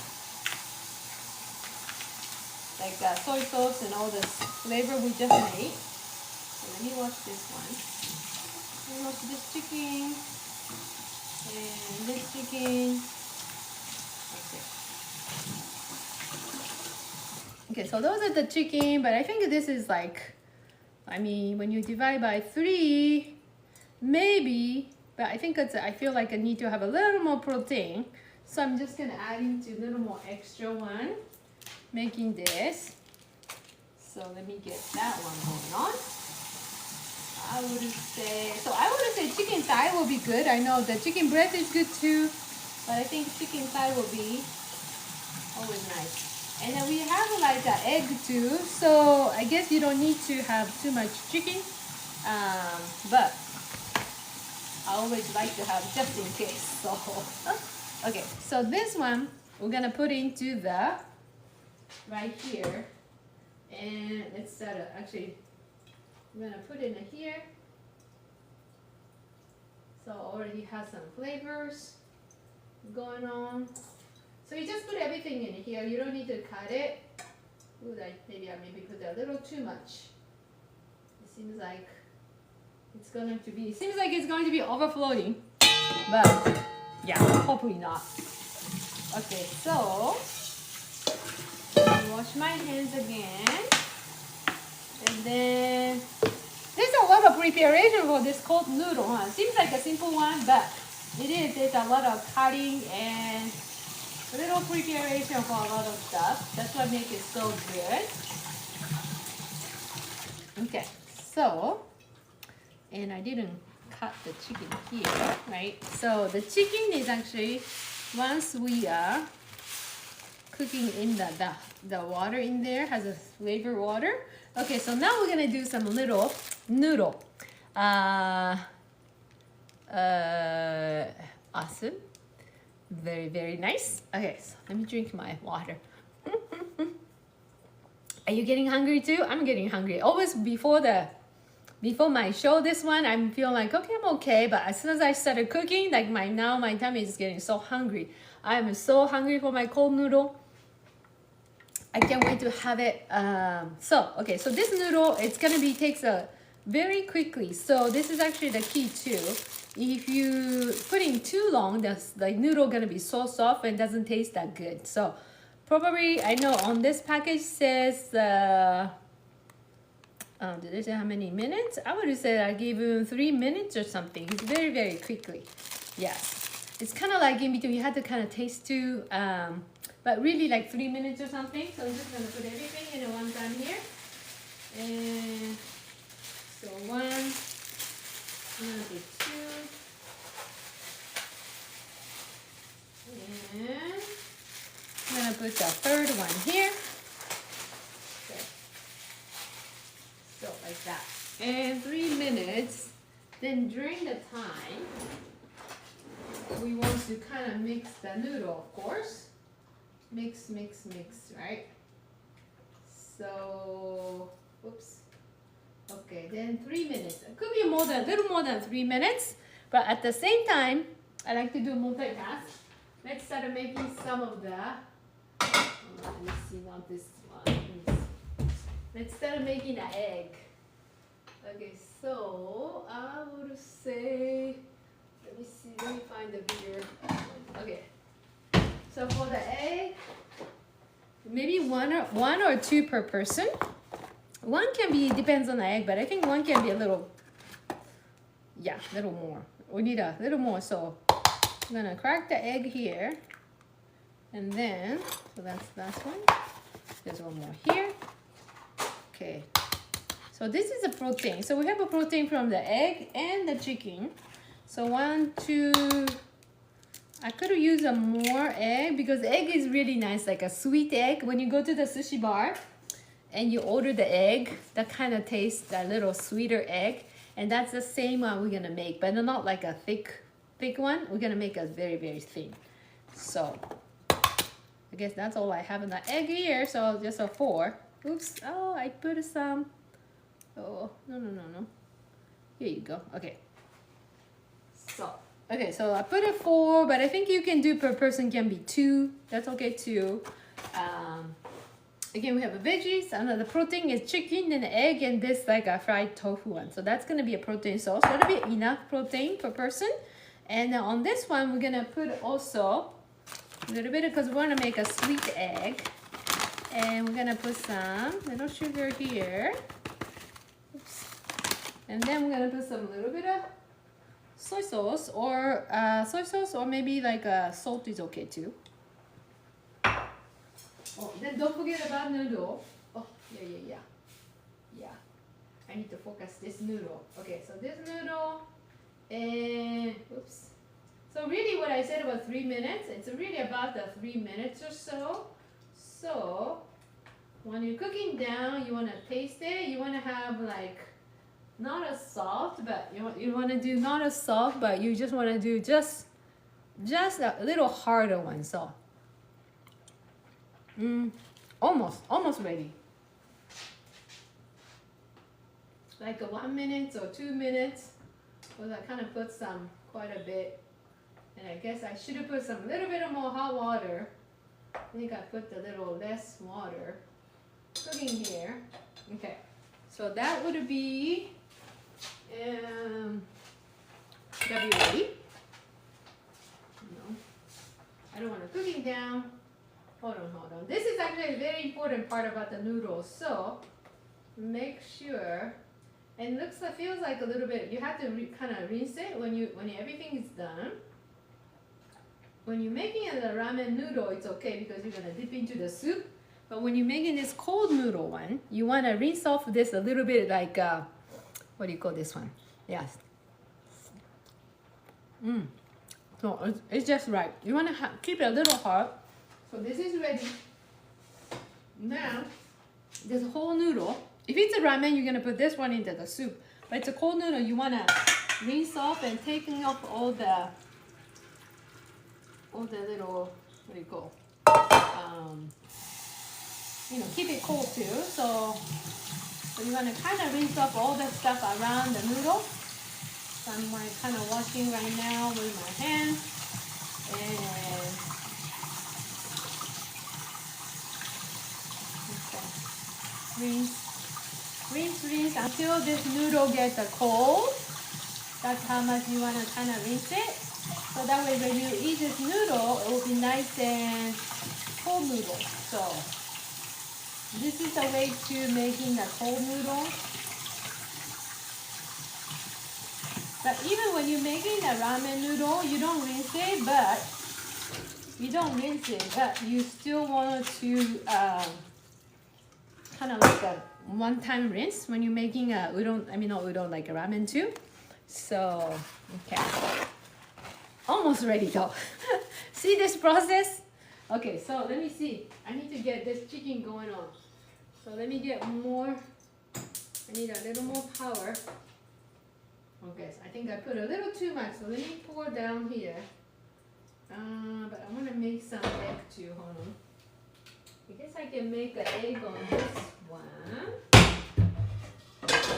like soy sauce and all this flavor we just made. So let me wash this one. Let me wash this chicken and this chicken. Okay, so those are the chicken, but I think this is like, I mean, when you divide by 3, maybe, but I think I feel like I need to have a little more protein. So I'm just gonna add into a little more extra one, making this. So let me get that one going on. I would say chicken thigh will be good. I know the chicken breast is good too, but I think chicken thigh will be always nice. And then we have like an egg too, so I guess you don't need to have too much chicken, but I always like to have just in case. So okay, so this one we're gonna put into the right here, and let's actually I'm gonna put it in here. So already has some flavors going on. So you just put everything in here. You don't need to cut it. Ooh, maybe I put a little too much. It seems like it's going to be, overflowing, but yeah, hopefully not. Okay, so let me wash my hands again, and then there's a lot of preparation for this cold noodle, huh? Seems like a simple one, but it is. There's a lot of cutting and a little preparation for a lot of stuff. That's what makes it so good. Okay, so, and I didn't cut the chicken here, right? So the chicken is actually, once we are cooking in the water in there, has a flavor water. Okay, so now we're gonna do some little noodle. Awesome. Very, very nice. Okay, so let me drink my water. Are you getting hungry too? I'm getting hungry. Always before my show, this one, I'm feeling like, okay, I'm okay. But as soon as I started cooking, like my tummy is getting so hungry. I am so hungry for my cold noodle. I can't wait to have it. So this noodle, it's gonna be, takes a very quickly. So this is actually the key too. If you put in too long, the noodle gonna be so soft and doesn't taste that good. So probably, I know on this package says, did they say how many minutes? I would say I gave him 3 minutes or something. It's very, very quickly. Yes. It's kind of like in between. You have to kind of taste too, but really like 3 minutes or something. So I'm just going to put everything in at one time here. And so one, number two, and I'm going to put the third one here. Okay. So like that. And 3 minutes. Then during the time, we want to kind of mix the noodle, of course. Mix, right? So, oops. Okay, then 3 minutes. It could be a little more than 3 minutes, but at the same time, I like to do multitask. Let's start making some of the, let me see, not this one. Let's start making an egg. Okay, so I would say, let me see, let me find the bigger one. Okay, so for the egg, maybe one or two per person. One can be, depends on the egg, but I think one can be a little, yeah, a little more. We need a little more, so I'm gonna crack the egg here. And then, so that's that one. There's one more here. Okay. So this is a protein. So we have a protein from the egg and the chicken. So 1, 2, I could have used a more egg because egg is really nice, like a sweet egg. When you go to the sushi bar and you order the egg, that kind of tastes a little sweeter egg. And that's the same one we're gonna make, but not like a thick one. We're gonna make a very, very thin. So I guess that's all I have in the egg here. So just a 4. Oops, oh, I put some, oh, no. Here you go, okay. So, okay, so I put a 4, but I think you can do per person can be 2. That's okay too. Again, we have a veggies, another protein is chicken and egg, and this like a fried tofu one. So that's gonna be a protein sauce. So that'll be enough protein per person. And on this one, we're gonna put also a little bit, because we wanna make a sweet egg. And we're gonna put some little sugar here. Oops. And then we're gonna put some little bit of soy sauce or maybe like salt is okay too. Oh, then don't forget about noodle. Oh, yeah. I need to focus this noodle. Okay, so this noodle, and oops. So really what I said was 3 minutes. It's really about the 3 minutes or so. So when you're cooking down, you want to taste it. You want to have like not as soft, but you want to do not as soft, but you just want to do just a little harder one. So almost ready. Like a 1 minute or 2 minutes, because I kind of put some quite a bit, and I guess I should have put some little bit of more hot water. I think I put a little less water. cooking here. Okay, so that would be that'd be ready. No, I don't want the cooking down. Hold on. This is actually a very important part about the noodles. So make sure, and looks like feels like a little bit. You have to kind of rinse it when everything is done. When you're making a ramen noodle, it's okay because you're gonna dip into the soup. But when you're making this cold noodle one, you wanna rinse off this a little bit like what do you call this one? Yes. So it's just right. You wanna keep it a little hot. So this is ready. Now, this whole noodle, if it's a ramen, you're gonna put this one into the soup. But it's a cold noodle, you wanna rinse off and taking off all the little, what do you call, keep it cold too. So you wanna kind of rinse off all the stuff around the noodle. So I'm kind of washing right now with my hands and rinse until this noodle gets cold. That's how much you want to kind of rinse it. So that way when you eat this noodle, it will be nice and cold noodle. So this is the way to making a cold noodle. But even when you're making a ramen noodle, you don't rinse it, but you still want to kind of like a one-time rinse when you're making a udon. I mean, not udon, like a ramen too. So, okay. Almost ready though. See this process? Okay, so let me see. I need to get this chicken going on. So let me get more. I need a little more power. Okay, so I think I put a little too much. So let me pour down here. But I want to make some egg too. Hold on. I guess I can make an egg on this one.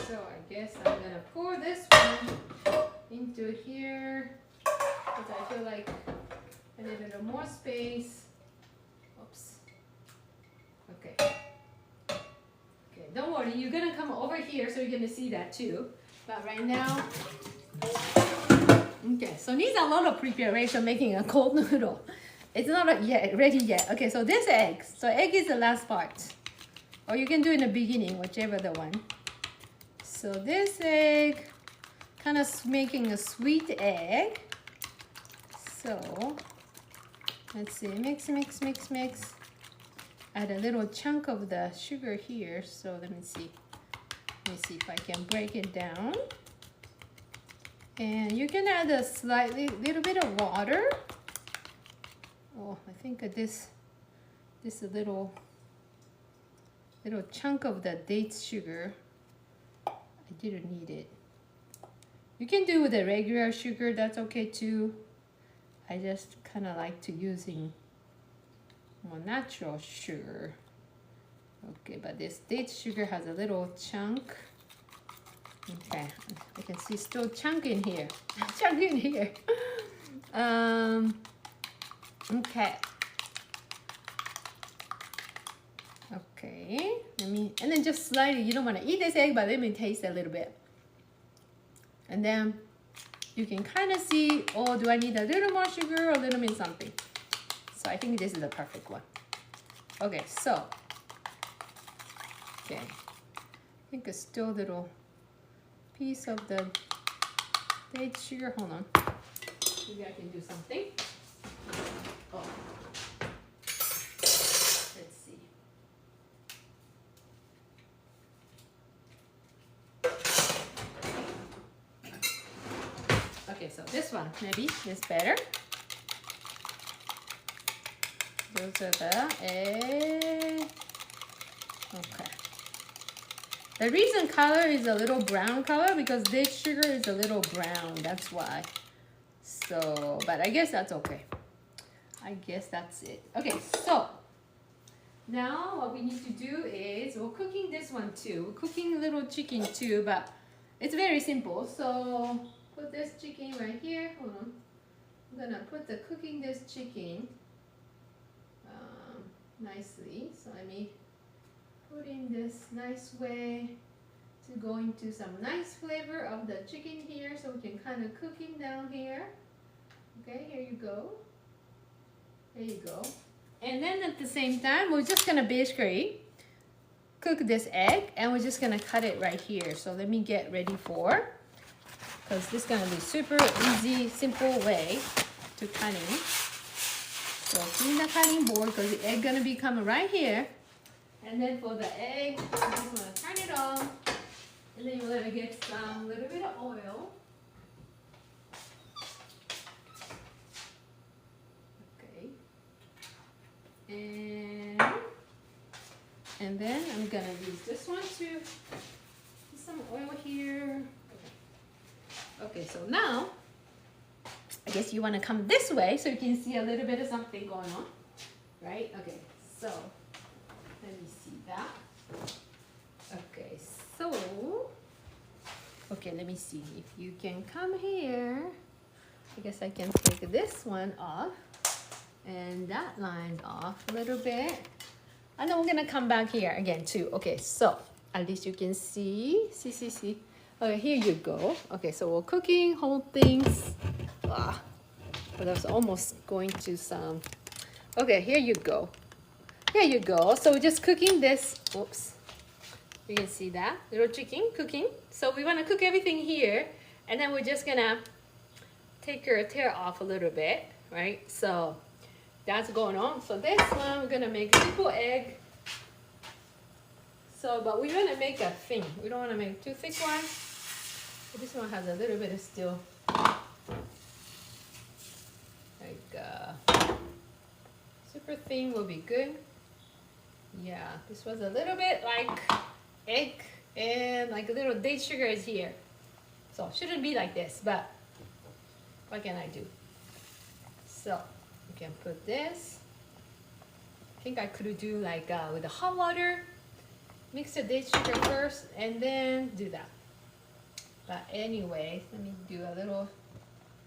So I guess I'm gonna pour this one into here because I feel like I need a little more space. Oops. Okay. Okay, don't worry, you're gonna come over here so you're gonna see that too. But right now, okay, so needs a lot of preparation making a cold noodle. It's not yet ready yet. Okay, so this egg. So egg is the last part. Or you can do in the beginning, whichever the one. So this egg, kind of making a sweet egg. So let's see, mix. Add a little chunk of the sugar here. So let me see if I can break it down. And you can add a little bit of water. Oh, I think this a little chunk of the date sugar. I didn't need it. You can do with the regular sugar, that's okay too. I just kind of like to using more natural sugar. Okay, but this date sugar has a little chunk. Okay, I can see still chunk in here. Chunk in here. Okay. Okay, and then just slightly, you don't want to eat this egg, but let me taste a little bit. And then you can kind of see, oh, do I need a little more sugar or a little bit something? So I think this is the perfect one. Okay, so, okay. I think it's still a little piece of the date sugar. Hold on. Maybe I can do something. Oh. Let's see. Okay, so this one maybe is better. Those are the egg. Okay. The reason color is a little brown color because date sugar is a little brown. That's why. So, but I guess that's okay. I guess that's it. Okay, so now what we need to do is we're cooking this one too. We're cooking a little chicken too, but it's very simple. So put this chicken right here. Hold on. I'm gonna put the cooking this chicken nicely. So let me put in this nice way to go into some nice flavor of the chicken here, so we can kind of cook him down here. Okay, here you go. There you go. And then at the same time, we're just gonna basically cook this egg, and we're just gonna cut it right here. So let me get ready for, because this is gonna be super easy, simple way to cutting. So clean the cutting board, because the egg gonna be coming right here. And then for the egg, you just wanna turn it on, and then you let it get some little bit of oil. Okay. And then I'm gonna use this one to put some oil here. Okay, so now I guess you want to come this way so you can see a little bit of something going on, right? Okay, so let me see that. Okay, so let me see if you can come here. I guess I can take this one off and that line off a little bit. And then we're gonna come back here again too. Okay, so at least you can see. Okay, here you go. Okay, so we're cooking whole things. But I was almost going to some. Okay, here you go. Here you go. So we're just cooking this. Oops. You can see that little chicken cooking. So we want to cook everything here, and then we're just gonna take your tear off a little bit, right? So that's going on. So this one we're gonna make a simple egg. So, but we want to make a thin. We don't want to make too thick one. But this one has a little bit of still, like super thin will be good. Yeah, this was a little bit like egg and like a little date sugar is here. So it shouldn't be like this, but what can I do? So you can put this. I think I could do like with the hot water, mix the date sugar first and then do that. But anyway, let me do a little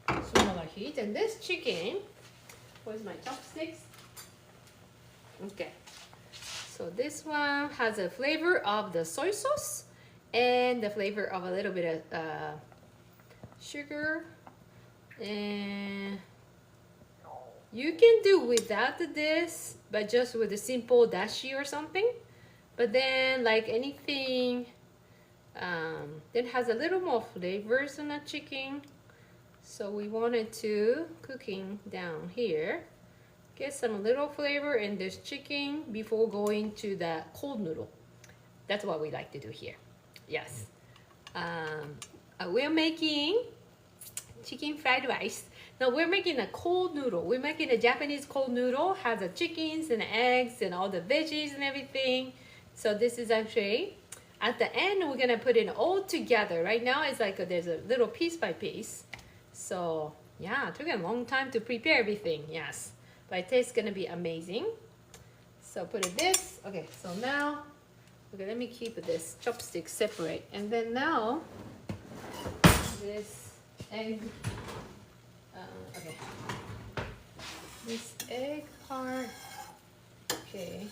smaller heat. And this chicken, where's my chopsticks? Okay, so this one has a flavor of the soy sauce and the flavor of a little bit of sugar. And you can do without this, but just with a simple dashi or something. But then like anything that has a little more flavors in the chicken. So we wanted to cooking down here, get some little flavor in this chicken before going to the cold noodle. That's what we like to do here. Yes. We're making chicken fried rice. Now we're making a cold noodle. We're making a Japanese cold noodle, has the chickens and eggs and all the veggies and everything. So this is actually, at the end, we're gonna put it all together. Right now it's like there's a little piece by piece. So yeah, it took a long time to prepare everything, yes. But it tastes gonna be amazing. So put it this, okay, so now, okay, let me keep this chopstick separate. And then now, this egg, okay, this egg part, okay.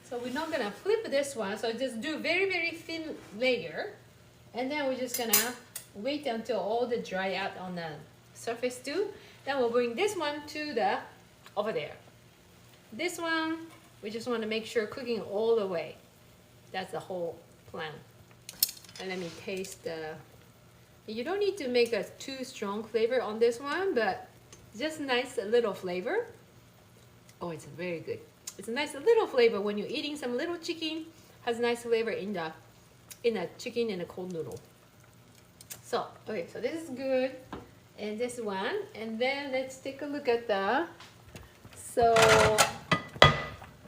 So we're not gonna flip this one, so just do very, very thin layer. And then we're just gonna wait until all the dry out on the surface too. Then we'll bring this one to the, over there. This one, we just wanna make sure cooking all the way. That's the whole plan. And let me taste the, you don't need to make a too strong flavor on this one, but just nice little flavor. Oh, it's very good. It's a nice little flavor when you're eating some little chicken, has nice flavor in the chicken and the cold noodle. So, okay, so this is good. And this one, and then let's take a look at the, so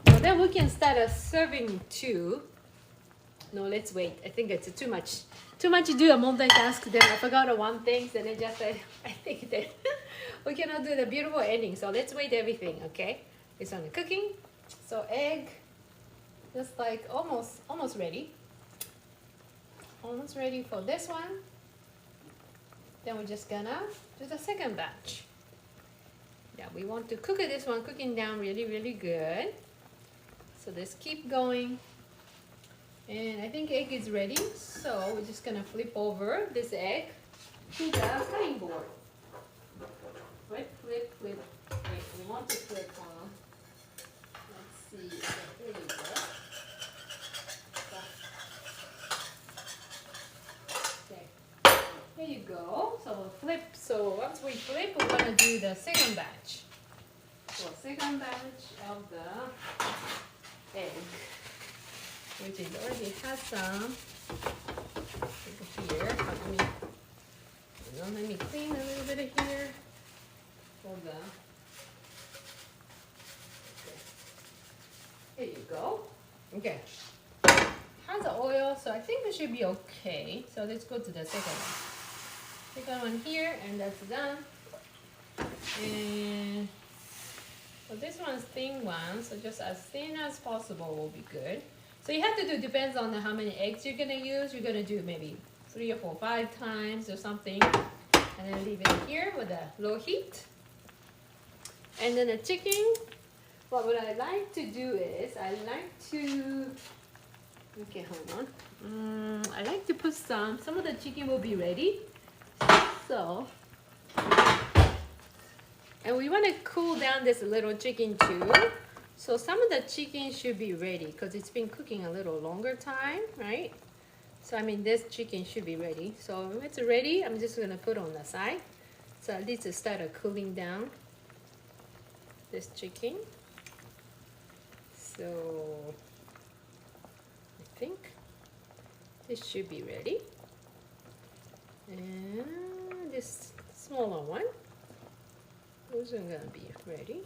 then we can start serving too. No, let's wait. I think it's too much to do a multitask. Then I forgot one thing, and then just I think that we cannot do the beautiful ending. So let's wait everything, okay? It's on the cooking. So egg, just like almost ready. Almost ready for this one. Then we're just gonna do the second batch. Yeah, we want to cook this one, cooking down really, really good. So let's keep going. And I think egg is ready, so we're just gonna flip over this egg to the cutting board. Flip, flip, flip. Wait, we want to flip on. Let's see. Okay, there you go. Okay, here you go. So we'll flip. So once we flip, we're gonna do the second batch. So second batch of the egg, which is already has some here. Let me clean a little bit of here for the. Okay. Here you go. Okay. Has the oil, so I think it should be okay. So let's go to the second one. Second one here, and that's done. And so this one's thin one, so just as thin as possible will be good. So you have to do, depends on how many eggs you're gonna use. You're gonna do maybe 3 or 4, 5 times or something. And then leave it here with a low heat. And then the chicken, what I like to do is, I like to, okay, hold on. I like to put some of the chicken will be ready. So, and we want to cool down this little chicken too. So some of the chicken should be ready because it's been cooking a little longer time, right? So I mean this chicken should be ready. So when it's ready, I'm just gonna put on the side. So at least it started cooling down this chicken. So I think this should be ready. And this smaller one, those are gonna be ready.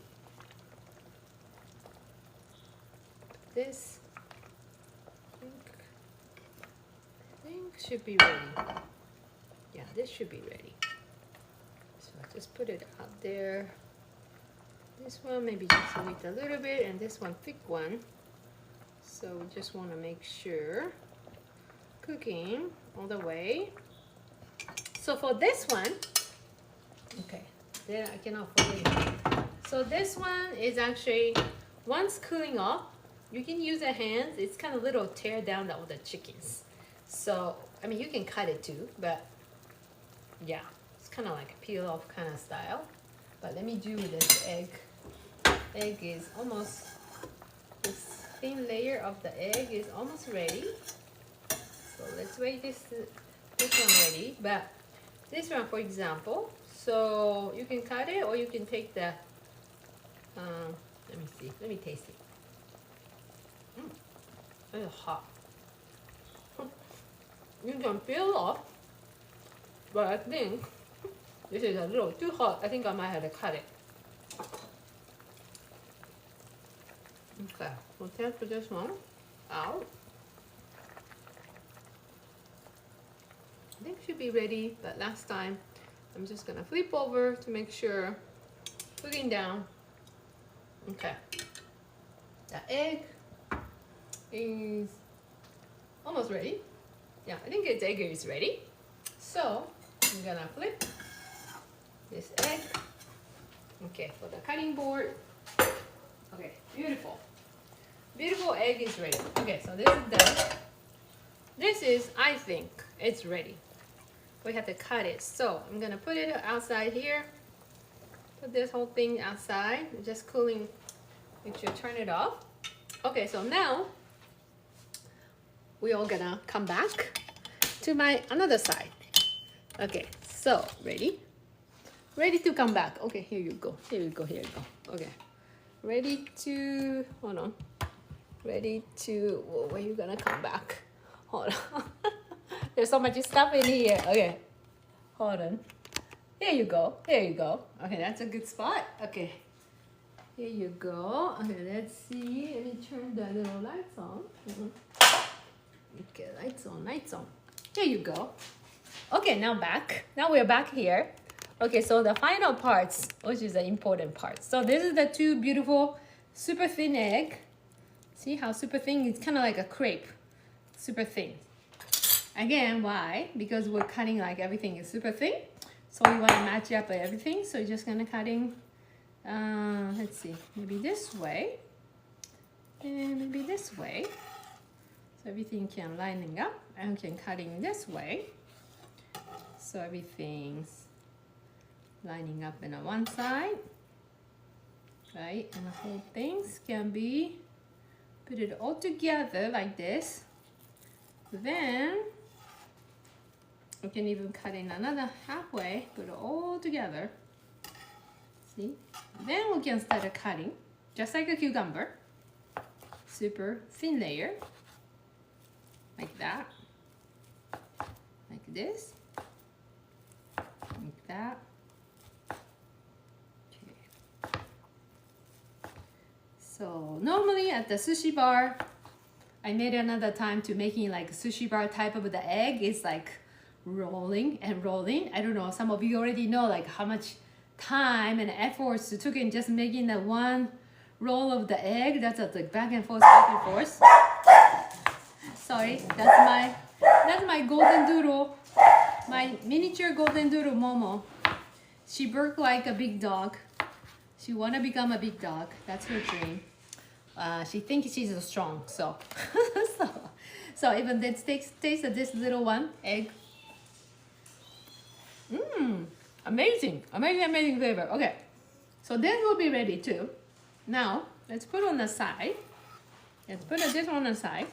This I think should be ready. Yeah, this should be ready. So I just put it out there. This one maybe just wait a little bit, and this one thick one. So we just want to make sure cooking all the way. So for this one, okay, there I cannot forget it. So this one is actually once cooling off, you can use a hand. It's kind of little tear down all the chickens. So I mean you can cut it too, but yeah, it's kind of like a peel off kind of style. But let me do this egg. Egg is almost, this thin layer of the egg is almost ready. So let's wait this one ready. But this one, for example, so you can cut it or you can take the. Let me see. Let me taste it. It's hot. You can peel off, but I think this is a little too hot. I think I might have to cut it. Okay, we'll take this one out. I think it should be ready, but last time I'm just gonna flip over to make sure. Cooking down. Okay, the egg is almost ready. Yeah, I think its egg is ready. So I'm gonna flip this egg. Okay, for the cutting board. Okay, beautiful. Beautiful egg is ready. Okay, so this is done. This is, I think, it's ready. We have to cut it. So I'm gonna put it outside here. Put this whole thing outside. Just cooling. Make sure you turn it off. Okay, so now we are gonna come back to my another side. Okay, so ready to come back. Okay, here you go, here you go. Okay, ready to, hold on, ready to, whoa, where you gonna come back? Hold on. There's so much stuff in here. Okay, hold on. Here you go. Okay, that's a good spot. Okay, here you go. Okay, let's see. Let me turn the little lights on. Okay, lights on. Here you go. Okay, now back. Now we're back here. Okay, so the final parts, which is the important part. So this is the two beautiful, super thin egg. See how super thin? It's kind of like a crepe. Super thin. Again, why? Because we're cutting like everything is super thin. So we want to match up everything. So you're just gonna cutting, let's see, maybe this way. And maybe this way. So everything can lining up and can cutting this way. So everything's lining up in on one side, right? And the whole things can be put it all together like this. Then we can even cut in another halfway, put it all together. See? Then we can start cutting, just like a cucumber. Super thin layer, like that, like this, like that. Okay. So normally at the sushi bar, I made another time to making like a sushi bar type of the egg. It's like rolling and rolling. I don't know, some of you already know like how much time and efforts it took in just making the one roll of the egg. That's like back and forth, back and forth. Sorry, that's my golden doodle, my miniature golden doodle Momo. She barked like a big dog. She wanna become a big dog. That's her dream. She thinks she's strong, so so even this taste of this little one egg. Amazing flavor. Okay, so this will be ready too. Now let's put on the side. Let's put this on the side.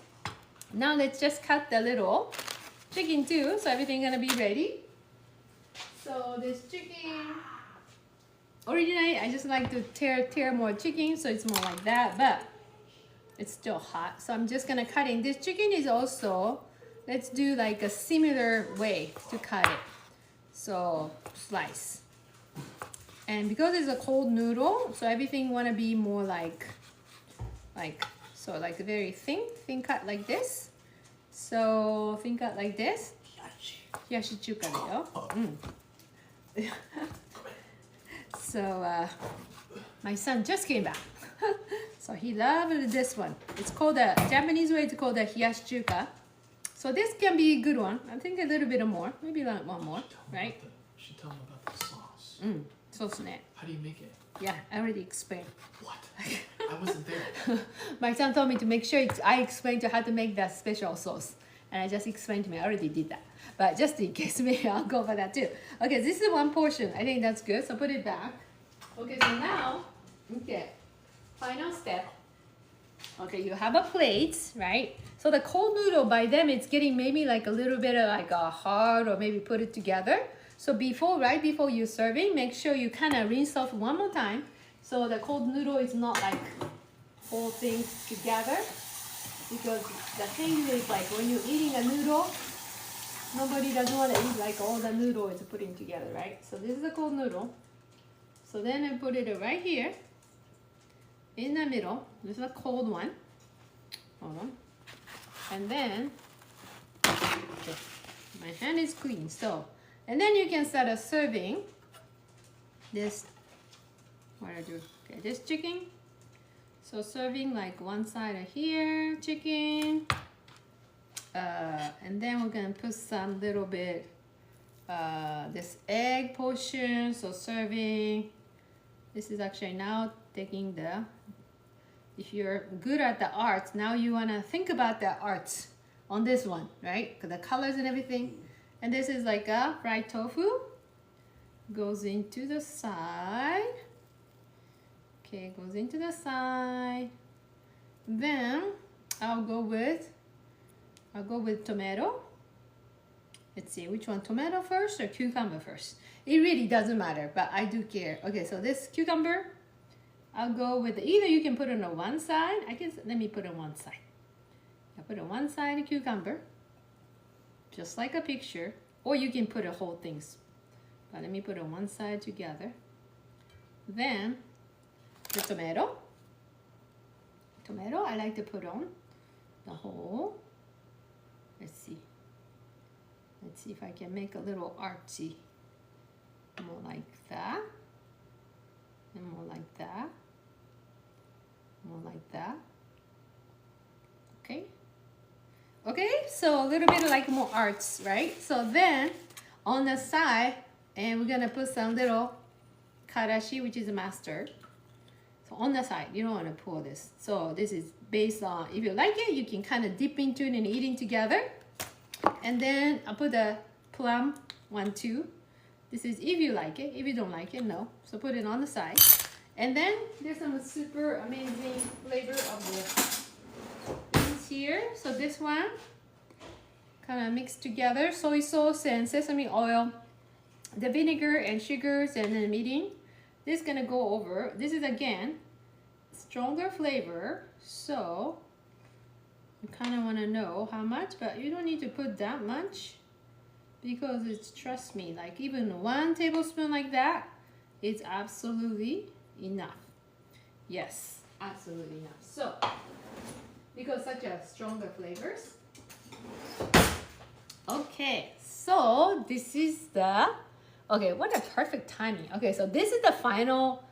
Now let's just cut the little chicken too. So everything gonna be ready. So this chicken, originally I just like to tear more chicken, so it's more like that, but it's still hot. So I'm just gonna cut in. This chicken is also, let's do like a similar way to cut it. So slice. And because it's a cold noodle, so everything wanna be more like a very thin cut like this. So thin cut like this. Hiyashi chuka deyo. So my son just came back. So he loved this one. It's called a Japanese way. It's called a hiyashi chuka. So this can be a good one. I think a little bit more, maybe like one more, right? She told me about the sauce. Sauce net. How do you make it? Yeah, I already explained. What? I wasn't there. My son told me to make sure I explained to how to make that special sauce. And I just explained to me, I already did that. But just in case, maybe I'll go for that too. Okay, this is one portion. I think that's good, so put it back. Okay, so now, okay, final step. Okay, you have a plate, right? So the cold noodle, by them, it's getting maybe like a little bit of like a hard, or maybe put it together. So right before you're serving, make sure you kind of rinse off one more time. So the cold noodle is not like whole things together. Because the thing is like when you're eating a noodle, nobody doesn't want to eat like all the noodle is putting together, right? So this is a cold noodle. So then I put it right here in the middle. This is a cold one. Hold on. And then, okay, my hand is clean. So, and then you can start serving this, what I do, okay, this chicken. So serving like one side of here, chicken. And then we're gonna put some little bit, this egg portion. So serving, this is actually now taking the, if you're good at the arts, now you wanna think about the arts on this one, right? The colors and everything. And this is like a fried tofu. Goes into the side. Okay, goes into the side. Then I'll go with tomato. Let's see, which one, tomato first or cucumber first? It really doesn't matter, but I do care. Okay, so this cucumber, I'll go with, either you can put it on one side. I guess, let me put it on one side. I put on one side a cucumber, just like a picture, or you can put a whole things. But let me put it on one side together. Then the tomato. I like to put on the whole. Let's see if I can make a little artsy. More like that, and more like that, more like that. Okay, so a little bit like more arts, right? So then on the side, and we're gonna put some little karashi, which is mustard. on the side. You don't want to pour this. So this is based on, if you like it, you can kind of dip into it and eating together. And then I'll put the plum one too. This is if you like it. If you don't like it, no. So put it on the side. And then there's some super amazing flavor of the things here. So this one kind of mixed together, soy sauce and sesame oil, the vinegar and sugars, and then meeting. This is gonna go over. This is again stronger flavor, so you kind of want to know how much, but you don't need to put that much because it's, trust me, like even 1 tablespoon like that, it's absolutely enough. Yes, absolutely enough. So because such a stronger flavors. Okay, so this is the, okay, what a perfect timing. Okay, so this is the final,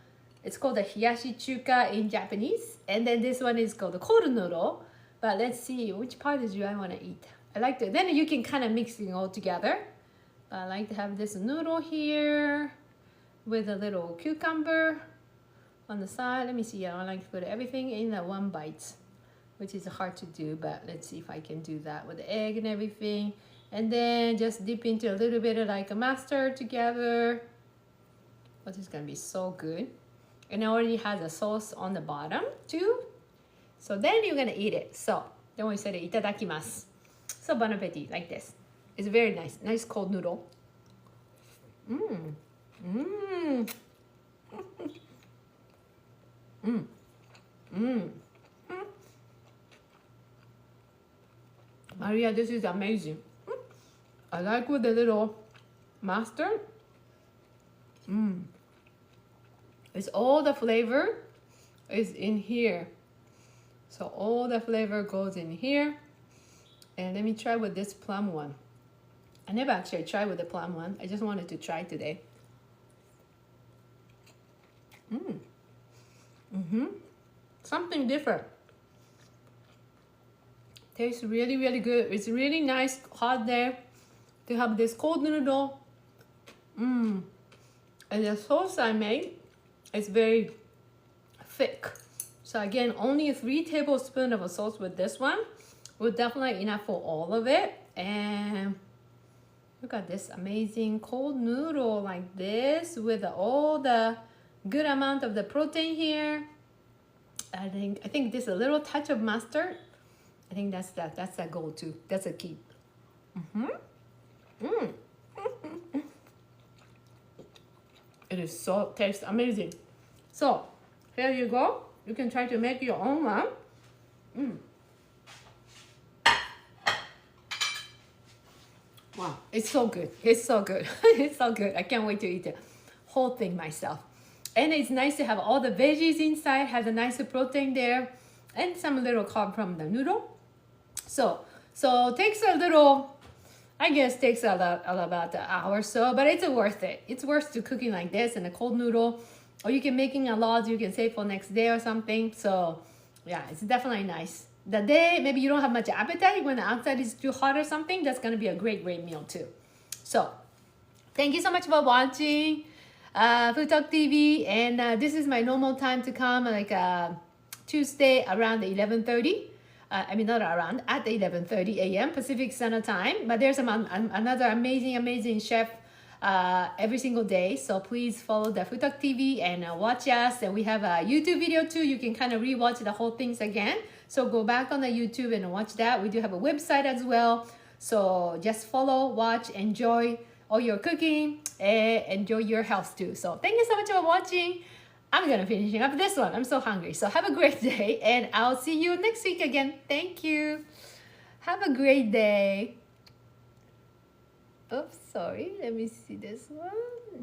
it's called the hiyashi chuka in Japanese, and then this one is called the cold noodle. But let's see, which part do I want to eat? I like to, then you can kind of mix it all together. I like to have this noodle here with a little cucumber on the side. Let me see, I don't like to put everything in that one bite, which is hard to do, but let's see if I can do that with the egg and everything. And then just dip into a little bit of like a mustard together. Oh, this is gonna be so good. And it already has a sauce on the bottom too. So then you're gonna eat it. So then we said itadakimasu. So bon appetit, like this. It's very nice, nice cold noodle. Mmm, mmm, mmm, mmm. Maria, this is amazing. I like with the little mustard. Mmm. It's all the flavor is in here. So all the flavor goes in here. And let me try with this plum one. I never actually tried with the plum one. I just wanted to try today. Mmm. Mm-hmm. Something different. Tastes really, really good. It's really nice hot day to have this cold noodle. Mmm. And the sauce I made is very thick. So again, only 3 tablespoons of a sauce with this one will definitely enough for all of it. And look at this amazing cold noodle like this with all the good amount of the protein here. I think this a little touch of mustard. I think that's that goal too. That's a key. It is so tastes amazing. So here you go. You can try to make your own one. Wow, it's so good. It's so good. It's so good. I can't wait to eat the whole thing myself. And it's nice to have all the veggies inside, has a nice protein there, and some little carb from the noodle. So takes a little, I guess takes about an hour or so, but it's worth it. It's worth to cooking like this and a cold noodle, or you can making a lot, you can save for next day or something. So yeah, it's definitely nice. The day maybe you don't have much appetite when the outside is too hot or something, that's gonna be a great meal too. So thank you so much for watching FoodtokTV, and this is my normal time to come, like Tuesday around 11:30. I mean, not around, at 11:30 a.m. Pacific Standard Time. But there's another amazing chef every single day. So please follow the FoodtokTV and watch us. And we have a YouTube video too. You can kind of rewatch the whole things again. So go back on the YouTube and watch that. We do have a website as well. So just follow, watch, enjoy all your cooking, and enjoy your health too. So thank you so much for watching. I'm gonna finishing up this one. I'm so hungry. So have a great day, and I'll see you next week again. Thank you. Have a great day. Oops, sorry. Let me see this one.